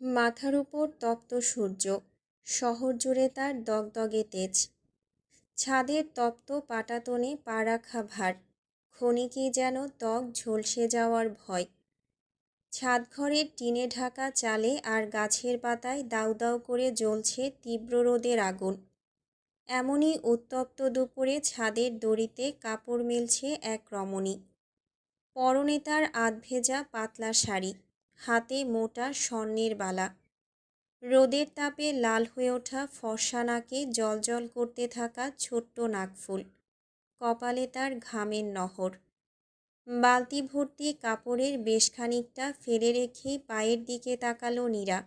মাথার উপর তপ্ত সূর্য, শহর জুড়ে তার দগদগে তেজ। ছাদের তপ্ত পাটাতনে পা রাখা ভার, ক্ষণিকেই যেন ত্বক ঝলসে যাওয়ার ভয়। ছাদঘরের টিনে ঢাকা চালে আর গাছের পাতায় দাউ দাউ করে জ্বলছে তীব্র রোদের আগুন। এমনই উত্তপ্ত দুপুরে ছাদের দড়িতে কাপড় মেলছে এক রমণী। পরনে তার আধভেজা পাতলা শাড়ি, হাতে মোটা স্বর্ণের বালা। রোদের তাপে লাল হয়ে ওঠা ফর্সা নাকে জ্বলজ্বল করতে থাকা ছোট্ট নাকফুল, কপালে তার ঘামের নহর। বালতি ভর্তি কাপড়ের বেশ খানিকটা ফেলে রেখেই পায়ের দিকে তাকালো নীরা।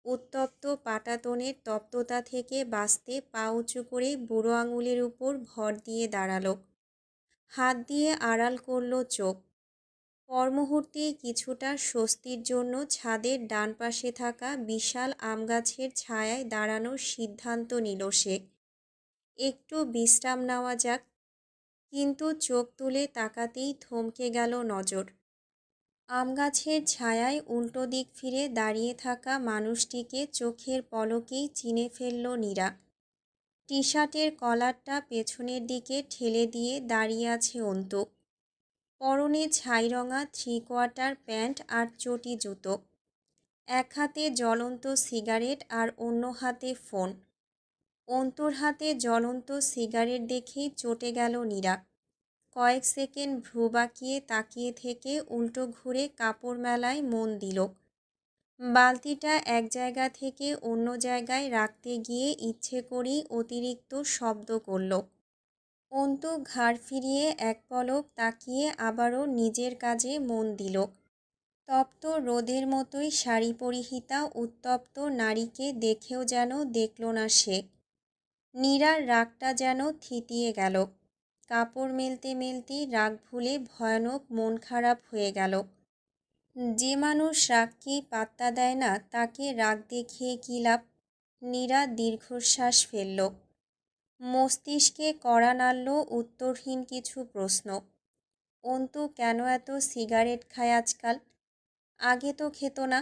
উত্তপ্ত পাটাতনের তপ্ততা থেকে বাঁচতে পা উঁচু করে বুড়ো আঙুলের উপর ভর দিয়ে দাঁড়ালো। হাত দিয়ে আড়াল করল চোখ। পরমুহূর্তে কিছুটা স্বস্তির জন্য ছাদের ডান পাশে থাকা বিশাল আমগাছের ছায়ায় দাঁড়ানোর সিদ্ধান্ত নিল সে। একটু বিশ্রাম নেওয়া যাক। কিন্তু চোখ তুলে তাকাতেই থমকে গেল নজর। আমগাছের ছায়ায় উল্টো দিক ফিরে দাঁড়িয়ে থাকা মানুষটিকে চোখের পলকেই চিনে ফেলল নীরা। টি শার্টের কলারটা পেছনের দিকে ঠেলে দিয়ে দাঁড়িয়ে আছে অন্তু। পরনে ছাইরঙা 3/4 প্যান্ট আর চটি জুতো। এক হাতে জ্বলন্ত সিগারেট আর অন্য হাতে ফোন। অন্তুর হাতে জ্বলন্ত সিগারেট দেখেই চটে গেল নীরা। কয়েক সেকেন্ড ভ্রু বাঁকিয়ে তাকিয়ে থেকে উল্টো ঘুরে কাপড় মেলায় মন দিল। বালতিটা এক জায়গা থেকে অন্য জায়গায় রাখতে গিয়ে ইচ্ছে করেই অতিরিক্ত শব্দ করল। অন্তু ঘাড় ফিরিয়ে এক পলক তাকিয়ে আবারও নিজের কাজে মন দিল। তপ্ত রোদের মতোই শাড়ি পরিহিতা উত্তপ্ত নারীকে দেখেও যেন দেখল না সে। নীরার রাগটা যেন থিতিয়ে গেল। কাপড় মেলতে মেলতেই রাগ ভুলে ভয়ানক মন খারাপ হয়ে গেল। যে মানুষ রাগকেই পাত্তা দেয় না তাকে রাগ দেখিয়ে কী লাভ? নীরা দীর্ঘশ্বাস ফেলল। মস্তিষ্কে কড়া নাড়ল উত্তরহীন কিছু প্রশ্ন। অন্তু কেন এত সিগারেট খায় আজকাল? আগে তো খেত না।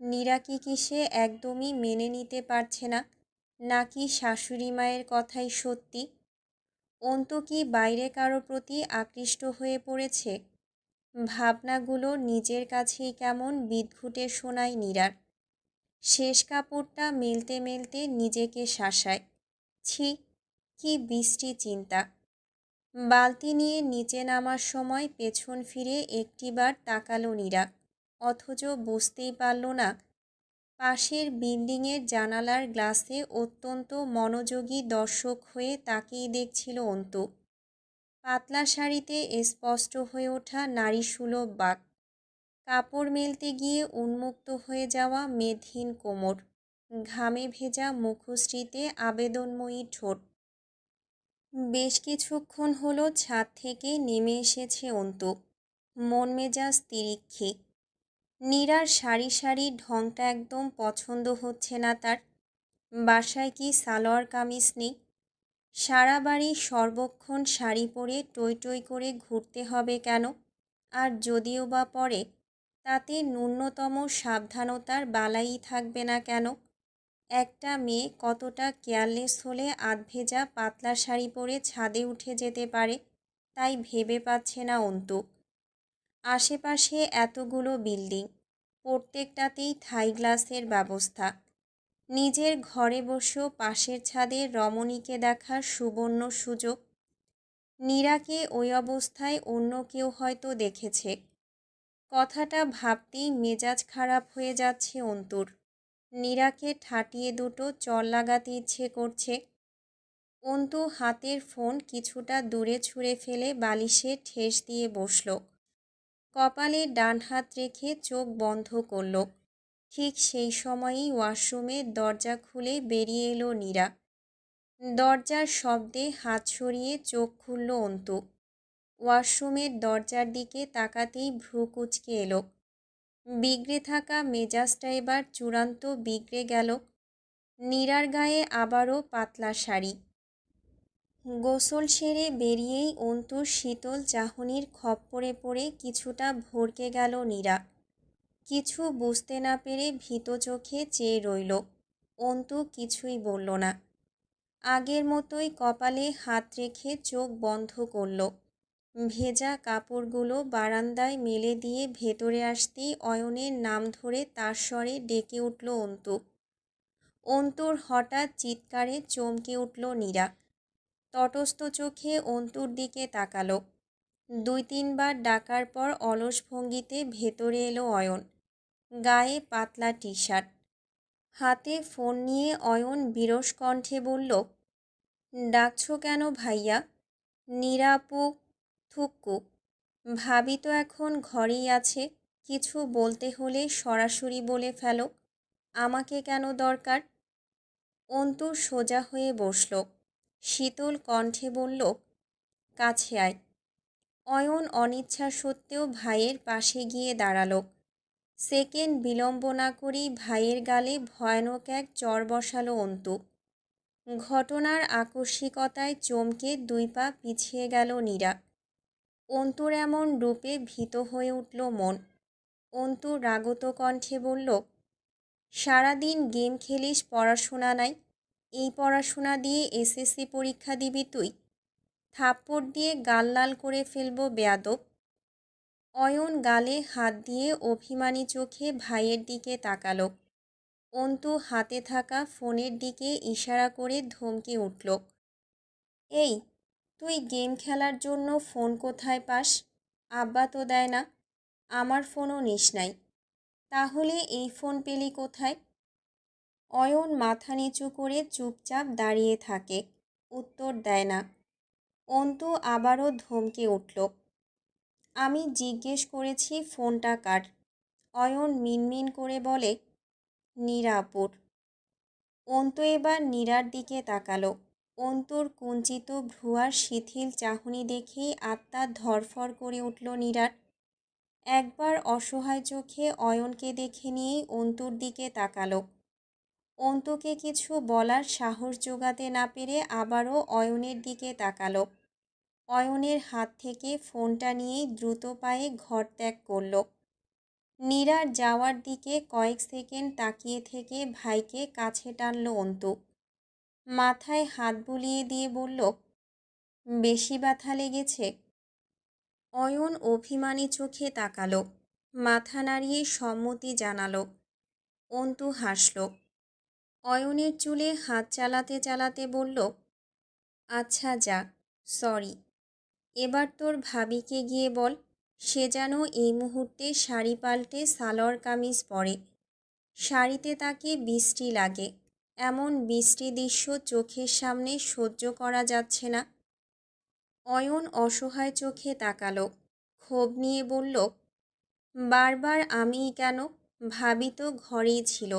নীরা কি সে একদমই মেনে নিতে পারছে না, নাকি শাশুড়ি মায়ের কথাই সত্যি? অন্তু কি বাইরে কারো প্রতি আকৃষ্ট হয়ে পড়েছে? ভাবনাগুলো নিজের কাছেই কেমন বিদঘুটে শোনায় নীরার। শেষ কাপড়টা মেলতে মেলতে নিজেকে শাসায়। ছি, কি বিশ্রী চিন্তা। বালতি নিয়ে নিচে নামার সময় পেছন ফিরে একটিবার তাকালো নীরা, অথচ বুঝতেই পারল না পাশের বিল্ডিংয়ের জানালার গ্লাসে অত্যন্ত মনোযোগী দর্শক হয়ে তাকিয়ে দেখছিল অন্তু। পাতলা শাড়িতে স্পষ্ট হয়ে ওঠা নারীসুলভ বাঁক, কাপড় মেলতে গিয়ে উন্মুক্ত হয়ে যাওয়া মেদহীন কোমর, ঘামে ভেজা মুখশ্রীতে আবেদনময়ী ঠোঁট। বেশ কিছুক্ষণ হলো ছাদ থেকে নেমে এসেছে অন্তু। মন মেজাজ তিরিক্ষি। নীরার সারি সারি ঢংটা একদম পছন্দ হচ্ছে না তার। বাসায় কি সালোয়ার কামিজ নেই? সারা বাড়ি সর্বক্ষণ শাড়ি পরে টই টই করে ঘুরতে হবে কেন? আর যদিও বা পরে, তাতে ন্যূনতম সাবধানতার বালাই থাকবে না কেন? একটা মেয়ে কতটা কেয়ারলেস হলে আধভেজা পাতলা শাড়ি পরে ছাদে উঠে যেতে পারে, তাই ভেবে পাচ্ছে না অন্তু। আশেপাশে এতগুলো বিল্ডিং, প্রত্যেকটাতেই থাই গ্লাসের ব্যবস্থা। নিজের ঘরে বসেও পাশের ছাদে রমণীকে দেখার সুবর্ণ সুযোগ। নীরাকে ওই অবস্থায় অন্য কেউ হয়তো দেখেছে। কথাটা ভাবতেই মেজাজ খারাপ হয়ে যাচ্ছে অন্তুর। নীরাকে ঠাটিয়ে দুটো চড় লাগাতে ইচ্ছে করছে। অন্তু হাতের ফোন কিছুটা দূরে ছুঁড়ে ফেলে বালিশে ঠেস দিয়ে বসল। কপালে ডান হাত রেখে চোখ বন্ধ করল। ঠিক সেই সময়ই ওয়াশরুমের দরজা খুলে বেরিয়ে এলো নীরা। দরজার শব্দে হাত সরিয়ে চোখ খুলল অন্তু। ওয়াশরুমের দরজার দিকে তাকাতেই ভ্রু কুঁচকে এলো। বিগড়ে থাকা মেজাজটা এবার চূড়ান্ত বিগড়ে গেল। নীরার গায়ে আবারও পাতলা শাড়ি। গোসল সেরে বেরিয়েই অন্তুর শীতল চাহনির খপ্পরে পড়ে কিছুটা ভড়কে গেল নীরা। কিছু বুঝতে না পেরে ভীত চোখে চেয়ে রইল। অন্তু কিছুই বলল না। আগের মতোই কপালে হাত রেখে চোখ বন্ধ করল। ভেজা কাপড়গুলো বারান্দায় মেলে দিয়ে ভেতরে আসতেই অয়নের নাম ধরে তার স্বরে ডেকে উঠল অন্তু। অন্তুর হঠাৎ চিৎকারে চমকে উঠল নীরা। তটস্থ চোখে অন্তুর দিকে তাকালো। ২-৩ বার ডাকার পর অলস ভঙ্গিতে ভেতরে এলো অয়ন। গায়ে পাতলা টি শার্ট, হাতে ফোন নিয়ে অয়ন বিরস কণ্ঠে বলল, ডাকছো কেন ভাইয়া? নীরা আপু। থুক্কু। ভাবি তো এখন ঘরেই আছে, কিছু বলতে হলে সরাসরি বলে ফেলো, আমাকে কেন দরকার? অন্তু সোজা হয়ে বসল। শীতল কণ্ঠে বলল, কাছে আয়। অয়ন অনিচ্ছা সত্ত্বেও ভাইয়ের পাশে গিয়ে দাঁড়ালো। সেকেন্ড বিলম্ব না করেই ভাইয়ের গালে ভয়ানক এক চড় বসালো অন্তু। ঘটনার আকস্মিকতায় চমকে ২ পা পিছিয়ে গেল নীরা। অন্তুর এমন রূপে ভীত হয়ে উঠল মন। অন্তু রাগত কণ্ঠে বলল, সারাদিন গেম খেলিস, পড়াশোনা নাই। এই পড়াশোনা দিয়ে এসএসসি পরীক্ষা দিবি তুই? থাপ্পড় দিয়ে গাল লাল করে ফেলবো বেয়াদব। অয়ন গালে হাত দিয়ে অভিমানী চোখে ভাইয়ের দিকে তাকালো। অন্তু হাতে থাকা ফোনের দিকে ইশারা করে ধমকে উঠল, এই, তুই গেম খেলার জন্য ফোন কোথায় পাস? আব্বা তো দেয় না, আমার ফোনও নিস নাই, তাহলে এই ফোন পেলি কোথায়? অয়ন মাথা নিচু করে চুপচাপ দাঁড়িয়ে থাকে, উত্তর দেয় না। অন্তু আবারও ধমকে উঠল, আমি জিজ্ঞেস করেছি ফোনটা কার? অয়ন মিনমিন করে বলে, নীরা আপুর। অন্তু এবার নীরার দিকে তাকালো। অন্তুর কুঞ্চিত ভ্রুয়ার শিথিল চাহনি দেখেই আত্মা ধরফর করে উঠল নীরার। একবার অসহায় চোখে অয়নকে দেখে নিয়েই অন্তুর দিকে তাকালো। অন্তুকে কিছু বলার সাহস জোগাতে না পেরে আবারও অয়নের দিকে তাকালো। অয়নের হাত থেকে ফোনটা নিয়েই দ্রুত পায়ে ঘর ত্যাগ করল। নীরার যাওয়ার দিকে কয়েক সেকেন্ড তাকিয়ে থেকে ভাইকে কাছে টানল অন্তু। মাথায় হাত বুলিয়ে দিয়ে বলল, বেশি ব্যথা লেগেছে? অয়ন অভিমানী চোখে তাকালো, মাথা নাড়িয়ে সম্মতি জানালো। অন্তু হাসল। অয়নের চুলে হাত চালাতে চালাতে বলল, আচ্ছা যা, সরি। এবার তোর ভাবিকে গিয়ে বল, সে যেন এই মুহূর্তে শাড়ি পাল্টে সালোয়ার কামিজ পরে। শাড়িতে তাকে বৃষ্টি লাগে, এমন বৃষ্টি দৃশ্য চোখের সামনে সহ্য করা যাচ্ছে না। অয়ন অসহায় চোখে তাকালো, ক্ষোভ নিয়ে বলল, বারবার আমিই কেন? ভাবি তো ঘরেই ছিল,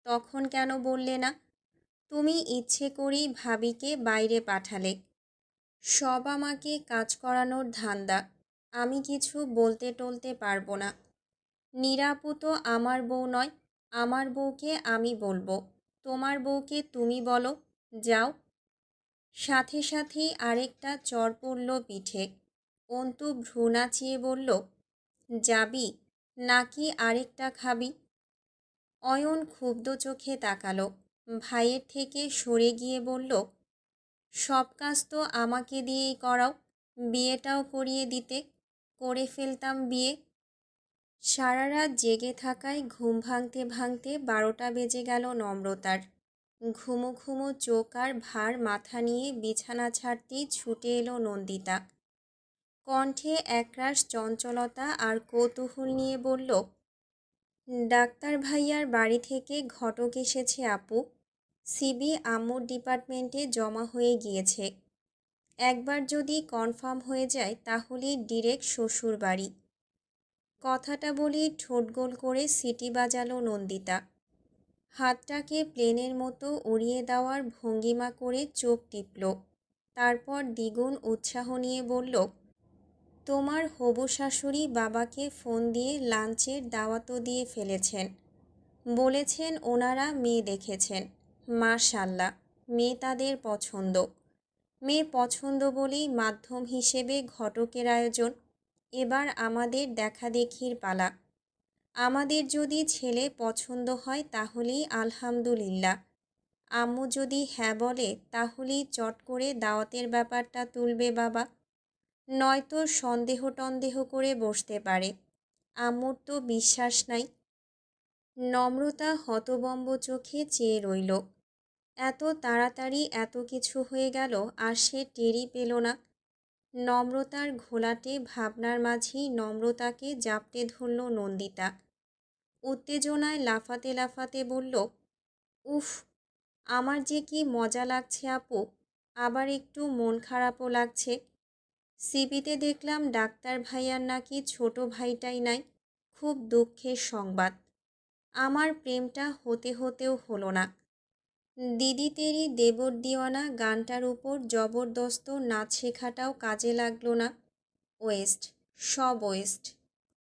তখন কেন বললে না? তুমি ইচ্ছে করেই ভাবিকে বাইরে পাঠালে। সব আমাকে কাজ করানোর ধান্দা, আমি কিছু বলতে টলতে পারবো না। নীরাপু তো আমার বউ নয়, আমার বউকে আমি বলবো, তোমার বউকে তুমি বলো, যাও। সাথে সাথেই আরেকটা চড় পড়ল পিঠে। অন্তু ভ্রু নাচিয়ে বলল, যাবি নাকি আরেকটা খাবি? অয়ন ক্ষুব্ধ চোখে তাকালো, ভাইয়ের থেকে সরে গিয়ে বলল, সব কাজ তো আমাকে দিয়েই করাও, বিয়েটাও করিয়ে দিতে, করে ফেলতাম বিয়ে। সারা রাত জেগে থাকায় ঘুম ভাঙতে ভাঙতে 12টা বেজে গেল নম্রতার। ঘুমো ঘুমো চোখ আর ভার মাথা নিয়ে বিছানা ছাড়তেই ছুটে এলো নন্দিতা। কণ্ঠে একরাশ চঞ্চলতা আর কৌতূহল নিয়ে বলল, ডাক্তার ভাইয়ার বাড়ি থেকে ঘটক এসেছে আপু, সিবি আম্মুর ডিপার্টমেন্টে জমা হয়ে গিয়েছে। একবার যদি কনফার্ম হয়ে যায় তাহলেই ডিরেক্ট শ্বশুর বাড়ি। কথাটা বলেই ঠোঁট গোল করে সিটি বাজালো নন্দিতা। হাতটাকে প্লেনের মতো উড়িয়ে দেওয়ার ভঙ্গিমা করে চোখ টিপল। তারপর দ্বিগুণ উৎসাহ নিয়ে বলল, তোমার হবু শাশুড়ি বাবাকে ফোন দিয়ে লাঞ্চের দাওয়াতও দিয়ে ফেলেছেন। বলেছেন ওনারা মেয়ে দেখেছেন, মাশাআল্লাহ, মেয়ে তাদের পছন্দ। মেয়ে পছন্দ বলেই মাধ্যম হিসেবে ঘটকের আয়োজন। এবার আমাদের দেখাদেখির পালা। আমাদের যদি ছেলে পছন্দ হয় তাহলেই আলহামদুলিল্লাহ। আম্মু যদি হ্যাঁ বলে তাহলেই চট করে দাওয়াতের ব্যাপারটা তুলবে বাবা, নয়তো সন্দেহ টন্দেহ করে বসতে পারে। আম্মুর তো বিশ্বাস নাই। নম্রতা হতবম্ব চোখে চেয়ে রইল। এত তাড়াতাড়ি এত কিছু হয়ে গেল আর সে টেরই পেল না। নম্রতার ঘোলাটে ভাবনার মাঝেই নম্রতাকে জাপটে ধরল নন্দিতা। উত্তেজনায় লাফাতে লাফাতে বলল, উফ, আমার যে কি মজা লাগছে আপু, আবার একটু মন খারাপও লাগছে। সিবিতে দেখলাম ডাক্তার ভাইয়ার নাকি ছোট ভাইটাই নাই। খুব দুঃখের সংবাদ। আমার প্রেমটা হতে হতেও হলো না। দিদি তেরি দেবর দিওয়ানা গানটার উপর জবরদস্ত নাচ শেখাটাও কাজে লাগলো না। ওয়েস্ট, সব ওয়েস্ট।